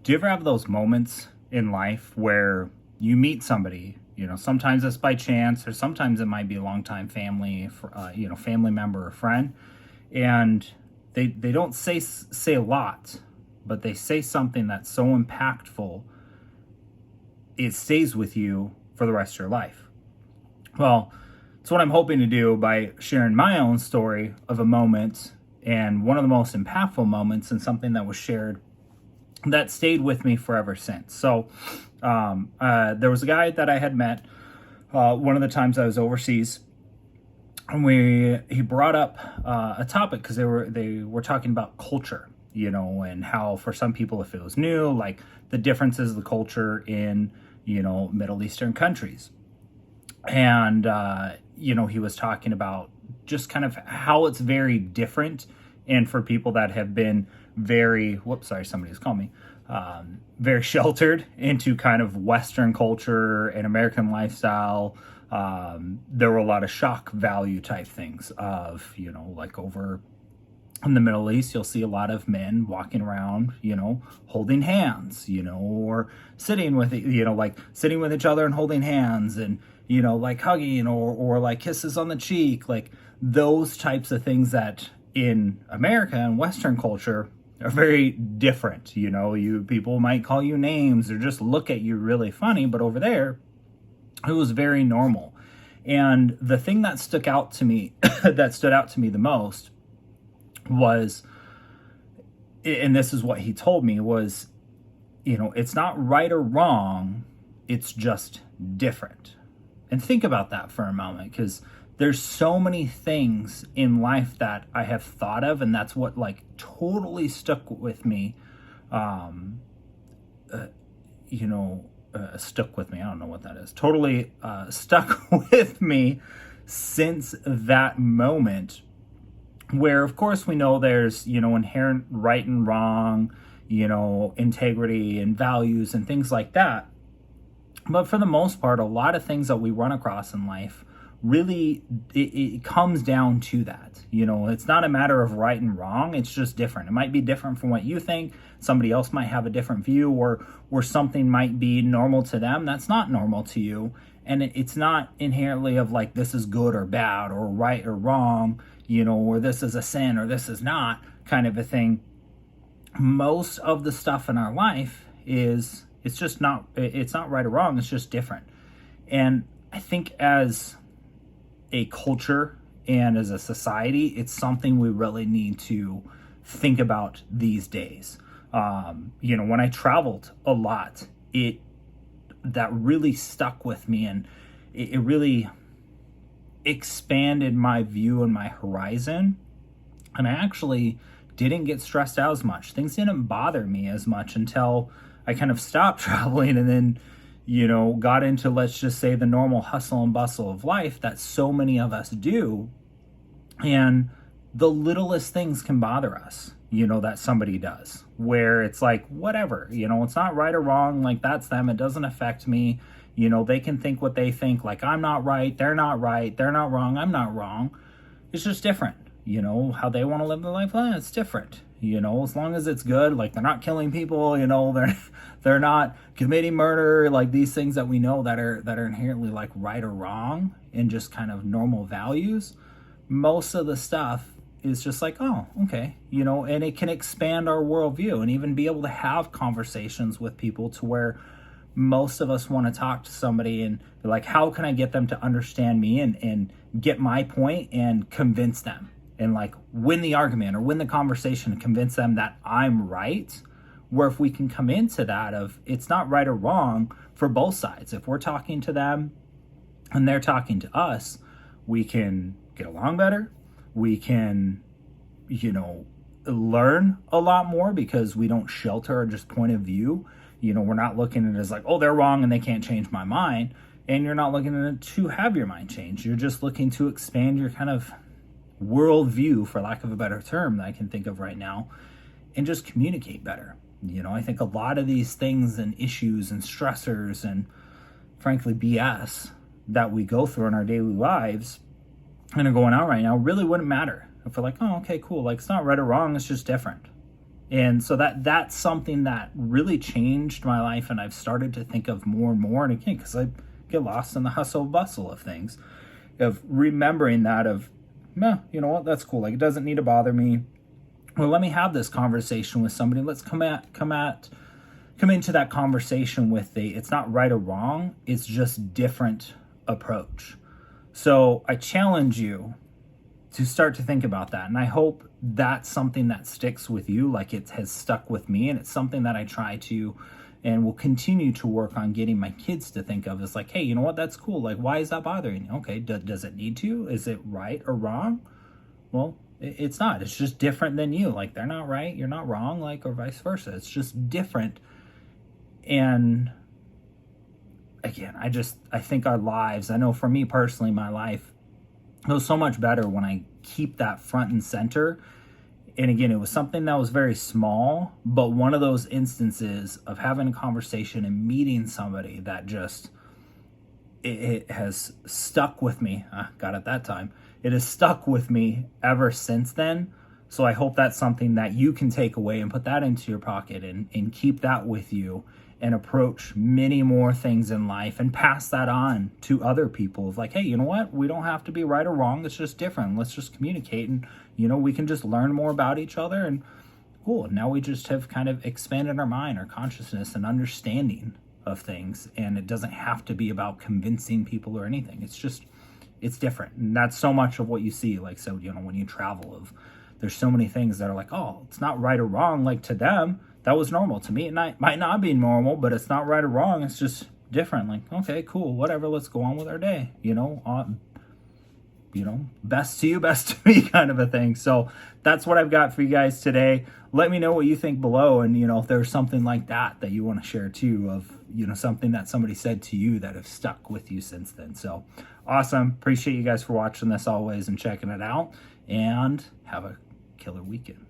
Do you ever have those moments in life where you meet somebody? Sometimes it's by chance, or sometimes it might be a longtime family, family member or friend, and they don't say a lot, but they say something that's so impactful it stays with you for the rest of your life. Well, it's what I'm hoping to do by sharing my own story of a moment, and one of the most impactful moments, and something that was shared that stayed with me forever since. So there was a guy that I had met one of the times I was overseas, and he brought up a topic because they were talking about culture, and how for some people it feels new, like the differences of the culture in Middle Eastern countries. And he was talking about just kind of how it's very different, and for people that have been somebody's calling me, very sheltered into kind of Western culture and American lifestyle. There were a lot of shock value type things of, like over in the Middle East, you'll see a lot of men walking around, holding hands, or sitting with, like sitting with each other and holding hands, and, like hugging or like kisses on the cheek, like those types of things that in America and Western culture are very different. People might call you names or just look at you really funny, but over there, it was very normal. And the thing that stuck out to me, that stood out to me the most was, and this is what he told me, was, it's not right or wrong, it's just different. And think about that for a moment, because there's so many things in life that I have thought of, and that's what like totally stuck with me. Stuck with me. I don't know what that is. Totally stuck with me since that moment, where of course we know there's, inherent right and wrong, integrity and values and things like that. But for the most part, a lot of things that we run across in life, really, it comes down to that. It's not a matter of right and wrong. It's just different. It might be different from what you think. Somebody else might have a different view, or something might be normal to them that's not normal to you. And it's not inherently of like, this is good or bad, or right or wrong, or this is a sin or this is not, kind of a thing. Most of the stuff in our life it's not right or wrong. It's just different. And I think as a culture and as a society, it's something we really need to think about these days. When I traveled a lot, that really stuck with me, and it really expanded my view and my horizon. And I actually didn't get stressed out as much. Things didn't bother me as much until I kind of stopped traveling, and then got into, let's just say, the normal hustle and bustle of life that so many of us do. And the littlest things can bother us, that somebody does, where it's like, whatever, it's not right or wrong. Like, that's them. It doesn't affect me. They can think what they think. Like, I'm not right. They're not right. They're not wrong. I'm not wrong. It's just different. How they want to live their life, it's different. As long as it's good, like they're not killing people, they're not committing murder, like these things that we know that are inherently like right or wrong and just kind of normal values. Most of the stuff is just like, oh, okay, and it can expand our worldview and even be able to have conversations with people to where most of us want to talk to somebody and be like, how can I get them to understand me and get my point and convince them? And like win the argument or win the conversation and convince them that I'm right. Where if we can come into that of, it's not right or wrong for both sides. If we're talking to them and they're talking to us, we can get along better. We can, learn a lot more because we don't shelter our just point of view. We're not looking at it as like, oh, they're wrong and they can't change my mind. And you're not looking at it to have your mind change. You're just looking to expand your kind of worldview, for lack of a better term that I can think of right now, and just communicate better. I think a lot of these things and issues and stressors and frankly BS that we go through in our daily lives and are going out right now really wouldn't matter if we're like, oh, okay, cool, like it's not right or wrong, it's just different. And so that's something that really changed my life, and I've started to think of more and more. And again, because I get lost in the hustle bustle of things, of remembering that of, no, you know what, that's cool. Like, it doesn't need to bother me. Well, let me have this conversation with somebody. Let's come into that conversation with it's not right or wrong. It's just different approach. So I challenge you to start to think about that. And I hope that's something that sticks with you, like it has stuck with me. And it's something that I try to and will continue to work on getting my kids to think of, is like, hey, you know what, that's cool. Like, why is that bothering you? Okay, does it need to? Is it right or wrong? Well, it's not. It's just different than you. Like, they're not right, you're not wrong, like, or vice versa. It's just different. And again, I think our lives, I know for me personally, my life goes so much better when I keep that front and center. And again, it was something that was very small, but one of those instances of having a conversation and meeting somebody that just, it has stuck with me. Got it that time. It has stuck with me ever since then. So I hope that's something that you can take away and put that into your pocket and keep that with you, and approach many more things in life and pass that on to other people of like, hey, you know what? We don't have to be right or wrong. It's just different. Let's just communicate, and, you know, we can just learn more about each other, and cool. Now we just have kind of expanded our mind, our consciousness, and understanding of things. And it doesn't have to be about convincing people or anything. It's different. And that's so much of what you see. Like, so, you know, when you travel, there's so many things that are like, oh, it's not right or wrong. Like, to them, that was normal. To me, it might not be normal, but it's not right or wrong. It's just different. Like, okay, cool, whatever, let's go on with our day. Best to you, best to me kind of a thing. So that's what I've got for you guys today. Let me know what you think below. And, you know, if there's something like that you want to share too, of, you know, something that somebody said to you that have stuck with you since then. So awesome. Appreciate you guys for watching this always and checking it out. And have a killer weekend.